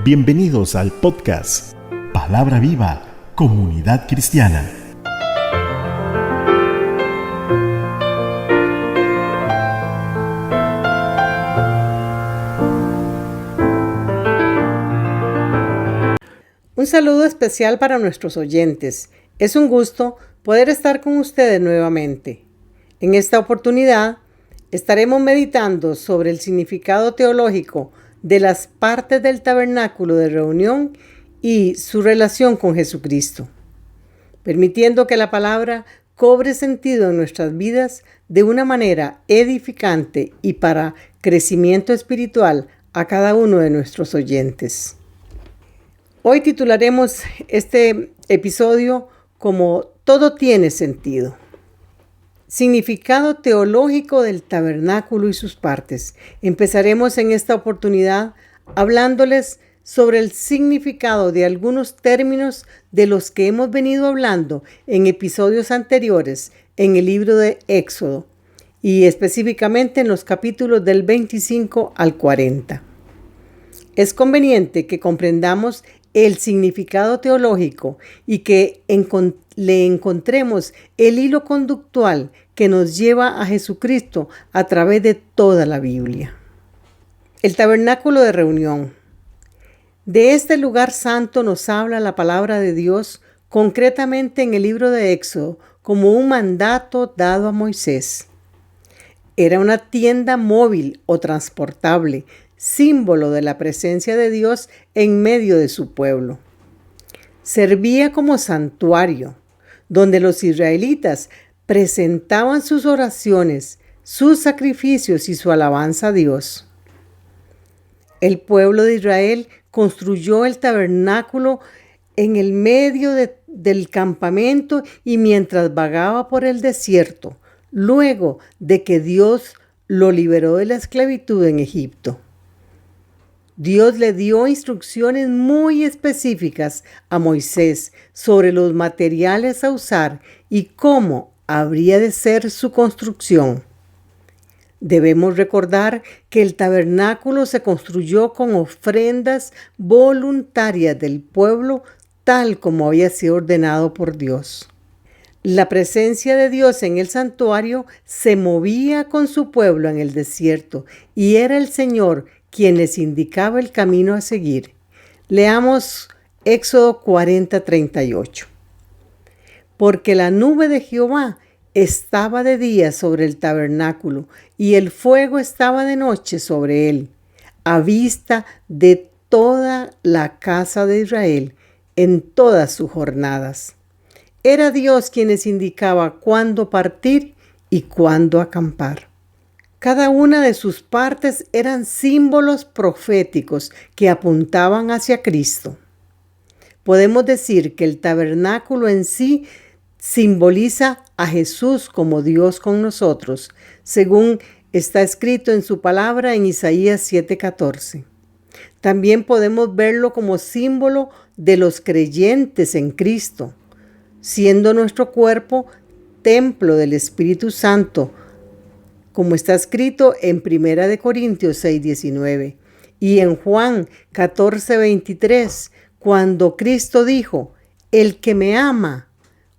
Bienvenidos al podcast Palabra Viva, Comunidad Cristiana. Un saludo especial para nuestros oyentes. Es un gusto poder estar con ustedes nuevamente. En esta oportunidad estaremos meditando sobre el significado teológico de las partes del tabernáculo de reunión y su relación con Jesucristo, permitiendo que la palabra cobre sentido en nuestras vidas de una manera edificante y para crecimiento espiritual a cada uno de nuestros oyentes. Hoy titularemos este episodio como Todo tiene sentido. Significado teológico del tabernáculo y sus partes. Empezaremos en esta oportunidad hablándoles sobre el significado de algunos términos de los que hemos venido hablando en episodios anteriores en el libro de Éxodo y específicamente en los capítulos del 25 al 40. Es conveniente que comprendamos el significado teológico y que le encontremos el hilo conductual que nos lleva a Jesucristo a través de toda la Biblia. El tabernáculo de reunión. De este lugar santo nos habla la palabra de Dios, concretamente en el libro de Éxodo, como un mandato dado a Moisés. Era una tienda móvil o transportable, símbolo de la presencia de Dios en medio de su pueblo. Servía como santuario, donde los israelitas presentaban sus oraciones, sus sacrificios y su alabanza a Dios. El pueblo de Israel construyó el tabernáculo en el medio del campamento y mientras vagaba por el desierto, luego de que Dios lo liberó de la esclavitud en Egipto. Dios le dio instrucciones muy específicas a Moisés sobre los materiales a usar y cómo habría de ser su construcción. Debemos recordar que el tabernáculo se construyó con ofrendas voluntarias del pueblo, tal como había sido ordenado por Dios. La presencia de Dios en el santuario se movía con su pueblo en el desierto y era el Señor quien les indicaba el camino a seguir. Leamos Éxodo 40:38. Porque la nube de Jehová estaba de día sobre el tabernáculo y el fuego estaba de noche sobre él, a vista de toda la casa de Israel en todas sus jornadas. Era Dios quien les indicaba cuándo partir y cuándo acampar. Cada una de sus partes eran símbolos proféticos que apuntaban hacia Cristo. Podemos decir que el tabernáculo en sí simboliza a Jesús como Dios con nosotros, según está escrito en su palabra en Isaías 7:14. También podemos verlo como símbolo de los creyentes en Cristo, siendo nuestro cuerpo templo del Espíritu Santo, como está escrito en 1 Corintios 6:19 y en Juan 14:23, cuando Cristo dijo: el que me ama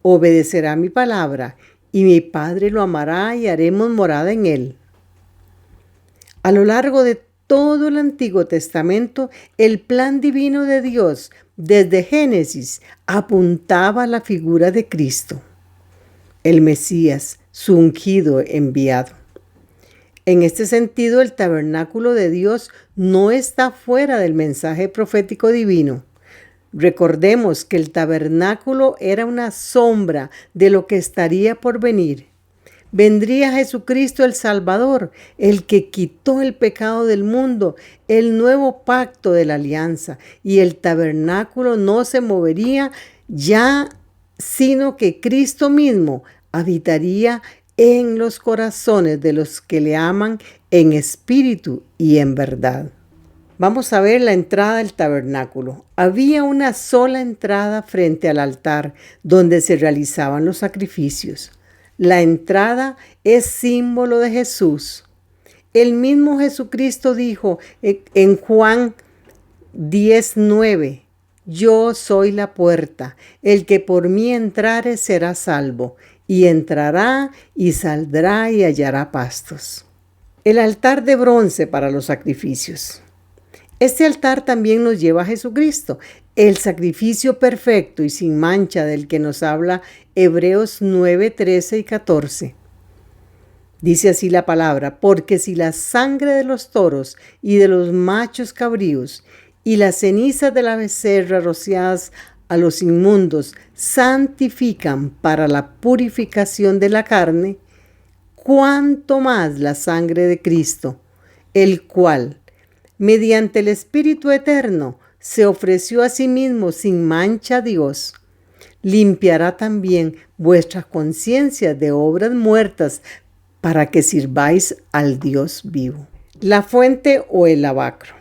obedecerá mi palabra, y mi Padre lo amará y haremos morada en él. A lo largo de todo el Antiguo Testamento, el plan divino de Dios, desde Génesis, apuntaba a la figura de Cristo, el Mesías, su ungido enviado. En este sentido, el tabernáculo de Dios no está fuera del mensaje profético divino. Recordemos que el tabernáculo era una sombra de lo que estaría por venir. Vendría Jesucristo el Salvador, el que quitó el pecado del mundo, el nuevo pacto de la alianza, y el tabernáculo no se movería ya, sino que Cristo mismo habitaría en los corazones de los que le aman en espíritu y en verdad. Vamos a ver la entrada del tabernáculo. Había una sola entrada frente al altar donde se realizaban los sacrificios. La entrada es símbolo de Jesús. El mismo Jesucristo dijo en Juan 10:9. Yo soy la puerta, el que por mí entrare será salvo, y entrará y saldrá y hallará pastos. El altar de bronce para los sacrificios. Este altar también nos lleva a Jesucristo, el sacrificio perfecto y sin mancha del que nos habla Hebreos 9, 13 y 14. Dice así la palabra: porque si la sangre de los toros y de los machos cabríos y las cenizas de la becerra rociadas a los inmundos santifican para la purificación de la carne, cuánto más la sangre de Cristo, el cual, mediante el Espíritu Eterno, se ofreció a sí mismo sin mancha a Dios, limpiará también vuestras conciencias de obras muertas para que sirváis al Dios vivo. La fuente o el lavacro.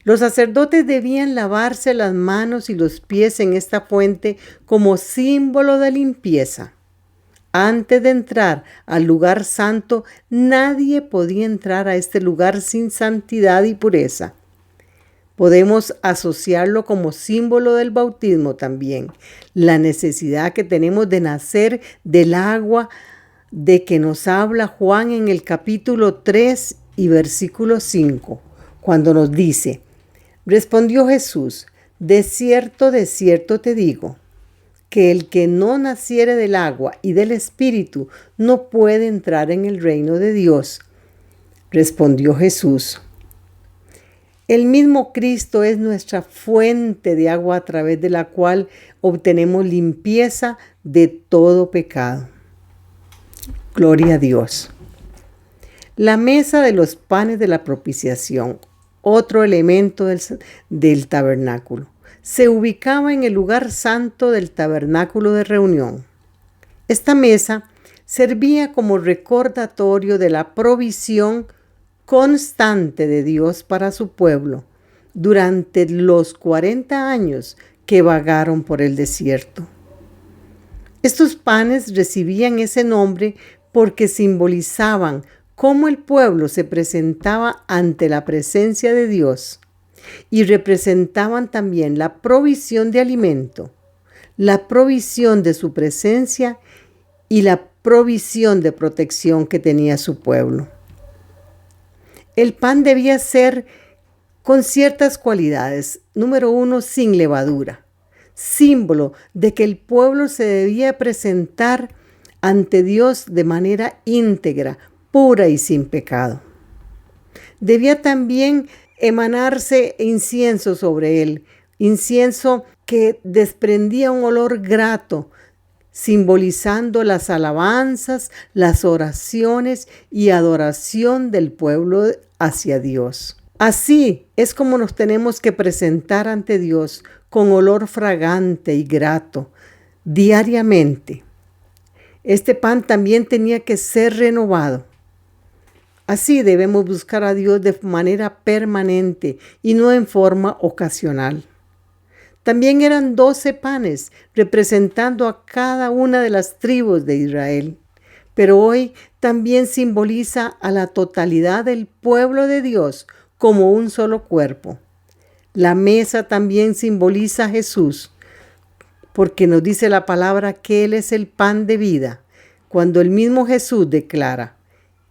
Los sacerdotes debían lavarse las manos y los pies en esta fuente como símbolo de limpieza. Antes de entrar al lugar santo, nadie podía entrar a este lugar sin santidad y pureza. Podemos asociarlo como símbolo del bautismo también, la necesidad que tenemos de nacer del agua de que nos habla Juan en el capítulo 3 y versículo 5, cuando nos dice: respondió Jesús, de cierto te digo, que el que no naciere del agua y del Espíritu no puede entrar en el reino de Dios. Respondió Jesús. El mismo Cristo es nuestra fuente de agua a través de la cual obtenemos limpieza de todo pecado. Gloria a Dios. La mesa de los panes de la propiciación, otro elemento del tabernáculo, se ubicaba en el lugar santo del tabernáculo de reunión. Esta mesa servía como recordatorio de la provisión constante de Dios para su pueblo durante los 40 años que vagaron por el desierto. Estos panes recibían ese nombre porque simbolizaban cómo el pueblo se presentaba ante la presencia de Dios y representaban también la provisión de alimento, la provisión de su presencia y la provisión de protección que tenía su pueblo. El pan debía ser con ciertas cualidades. Número 1, sin levadura, símbolo de que el pueblo se debía presentar ante Dios de manera íntegra, pura y sin pecado. Debía también emanarse incienso sobre él, incienso que desprendía un olor grato, simbolizando las alabanzas, las oraciones y adoración del pueblo hacia Dios. Así es como nos tenemos que presentar ante Dios con olor fragante y grato diariamente. Este pan también tenía que ser renovado. Así debemos buscar a Dios de manera permanente y no en forma ocasional. También eran 12 panes, representando a cada una de las tribus de Israel. Pero hoy también simboliza a la totalidad del pueblo de Dios como un solo cuerpo. La mesa también simboliza a Jesús, porque nos dice la palabra que Él es el pan de vida, cuando el mismo Jesús declara: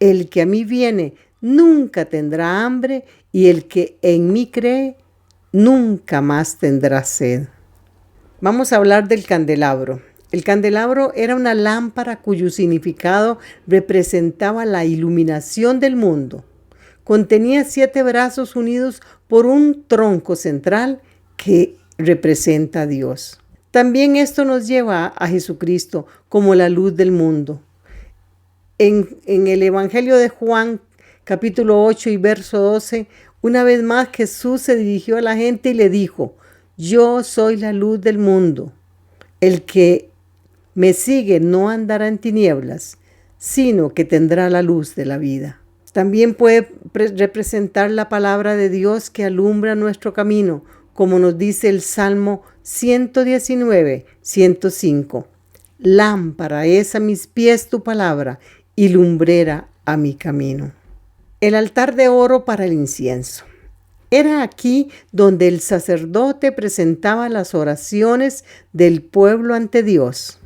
el que a mí viene nunca tendrá hambre, y el que en mí cree nunca más tendrá sed. Vamos a hablar del candelabro. El candelabro era una lámpara cuyo significado representaba la iluminación del mundo. Contenía 7 brazos unidos por un tronco central que representa a Dios. También esto nos lleva a Jesucristo como la luz del mundo. En el Evangelio de Juan, capítulo 8 y verso 12, una vez más Jesús se dirigió a la gente y le dijo: yo soy la luz del mundo. El que me sigue no andará en tinieblas, sino que tendrá la luz de la vida. También puede representar la palabra de Dios que alumbra nuestro camino, como nos dice el Salmo 119, 105. Lámpara es a mis pies tu palabra y lumbrera a mi camino. El altar de oro para el incienso. Era aquí donde el sacerdote presentaba las oraciones del pueblo ante Dios.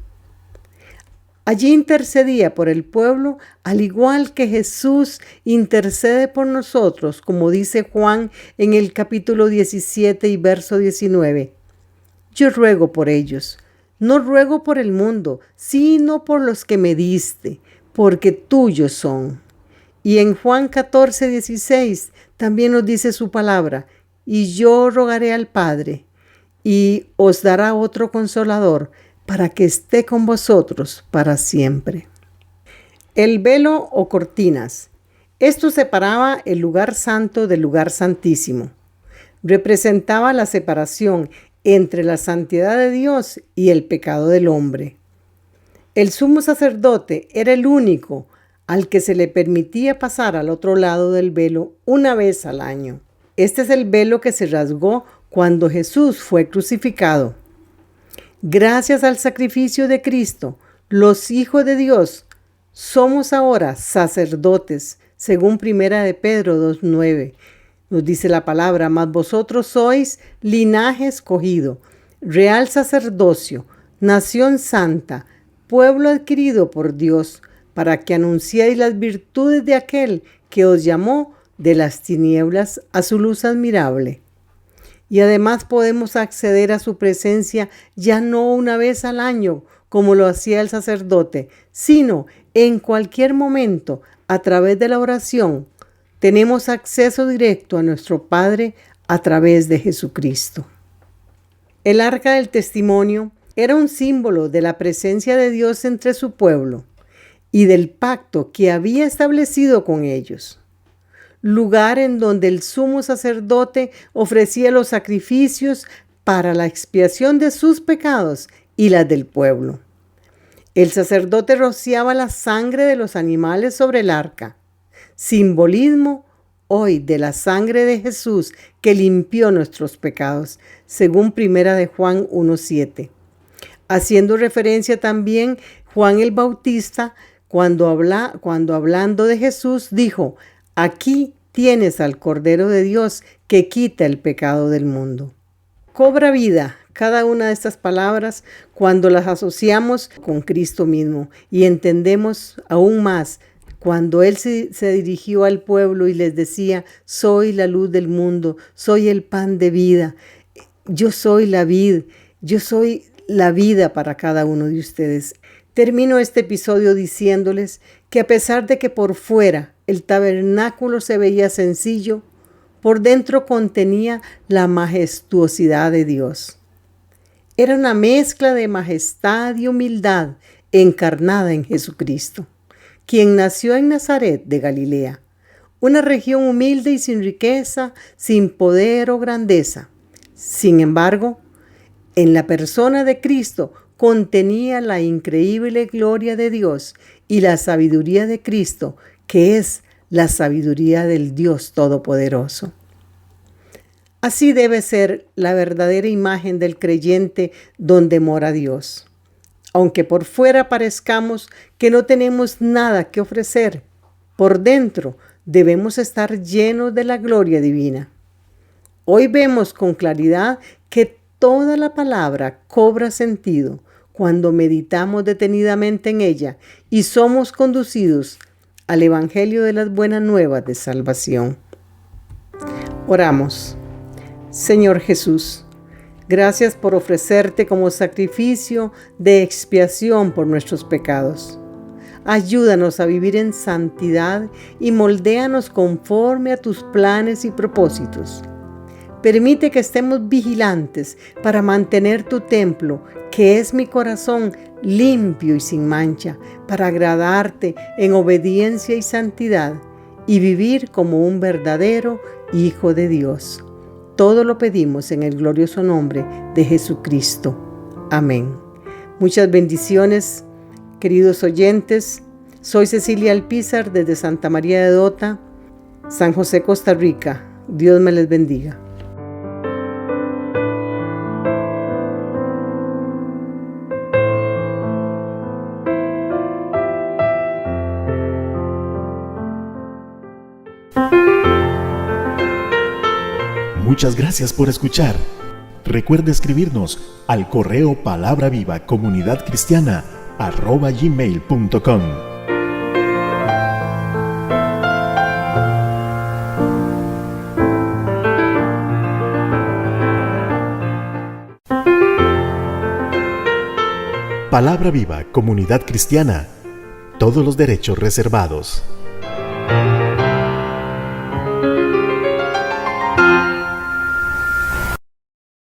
Allí intercedía por el pueblo, al igual que Jesús intercede por nosotros, como dice Juan en el capítulo 17 y verso 19. Yo ruego por ellos, no ruego por el mundo, sino por los que me diste, porque tuyos son. Y en Juan 14, 16 también nos dice su palabra, y yo rogaré al Padre, y os dará otro consolador, para que esté con vosotros para siempre. El velo o cortinas. Esto separaba el lugar santo del lugar santísimo. Representaba la separación entre la santidad de Dios y el pecado del hombre. El sumo sacerdote era el único al que se le permitía pasar al otro lado del velo una vez al año. Este es el velo que se rasgó cuando Jesús fue crucificado. Gracias al sacrificio de Cristo, los hijos de Dios somos ahora sacerdotes, según 1 de Pedro 2:9. Nos dice la palabra, mas vosotros sois linaje escogido, real sacerdocio, nación santa, pueblo adquirido por Dios, para que anunciéis las virtudes de aquel que os llamó de las tinieblas a su luz admirable. Y además podemos acceder a su presencia ya no una vez al año, como lo hacía el sacerdote, sino en cualquier momento, a través de la oración. Tenemos acceso directo a nuestro Padre a través de Jesucristo. El arca del testimonio era un símbolo de la presencia de Dios entre su pueblo y del pacto que había establecido con ellos. Lugar en donde el sumo sacerdote ofrecía los sacrificios para la expiación de sus pecados y las del pueblo. El sacerdote rociaba la sangre de los animales sobre el arca, simbolismo hoy de la sangre de Jesús que limpió nuestros pecados, según 1 de Juan 1:7. Haciendo referencia también Juan el Bautista, cuando hablando de Jesús, dijo: aquí tienes al Cordero de Dios que quita el pecado del mundo. Cobra vida cada una de estas palabras cuando las asociamos con Cristo mismo y entendemos aún más cuando Él se dirigió al pueblo y les decía: soy la luz del mundo, soy el pan de vida, yo soy la vid, yo soy la vida para cada uno de ustedes. Termino este episodio diciéndoles que a pesar de que por fuera el tabernáculo se veía sencillo, por dentro contenía la majestuosidad de Dios. Era una mezcla de majestad y humildad encarnada en Jesucristo, quien nació en Nazaret de Galilea, una región humilde y sin riqueza, sin poder o grandeza. Sin embargo, en la persona de Cristo contenía la increíble gloria de Dios y la sabiduría de Cristo, que es la sabiduría del Dios Todopoderoso. Así debe ser la verdadera imagen del creyente donde mora Dios. Aunque por fuera parezcamos que no tenemos nada que ofrecer, por dentro debemos estar llenos de la gloria divina. Hoy vemos con claridad que toda la palabra cobra sentido cuando meditamos detenidamente en ella y somos conducidos al Evangelio de las Buenas Nuevas de salvación. Oramos. Señor Jesús, gracias por ofrecerte como sacrificio de expiación por nuestros pecados. Ayúdanos a vivir en santidad y moldéanos conforme a tus planes y propósitos. Permite que estemos vigilantes para mantener tu templo, que es mi corazón, limpio y sin mancha, para agradarte en obediencia y santidad y vivir como un verdadero Hijo de Dios. Todo lo pedimos en el glorioso nombre de Jesucristo. Amén. Muchas bendiciones, queridos oyentes. Soy Cecilia Alpizar desde Santa María de Dota, San José, Costa Rica. Dios me les bendiga. Muchas gracias por escuchar. Recuerde escribirnos al correo palabravivacomunidadcristiana@gmail.com. Palabra Viva, Comunidad Cristiana. Todos los derechos reservados.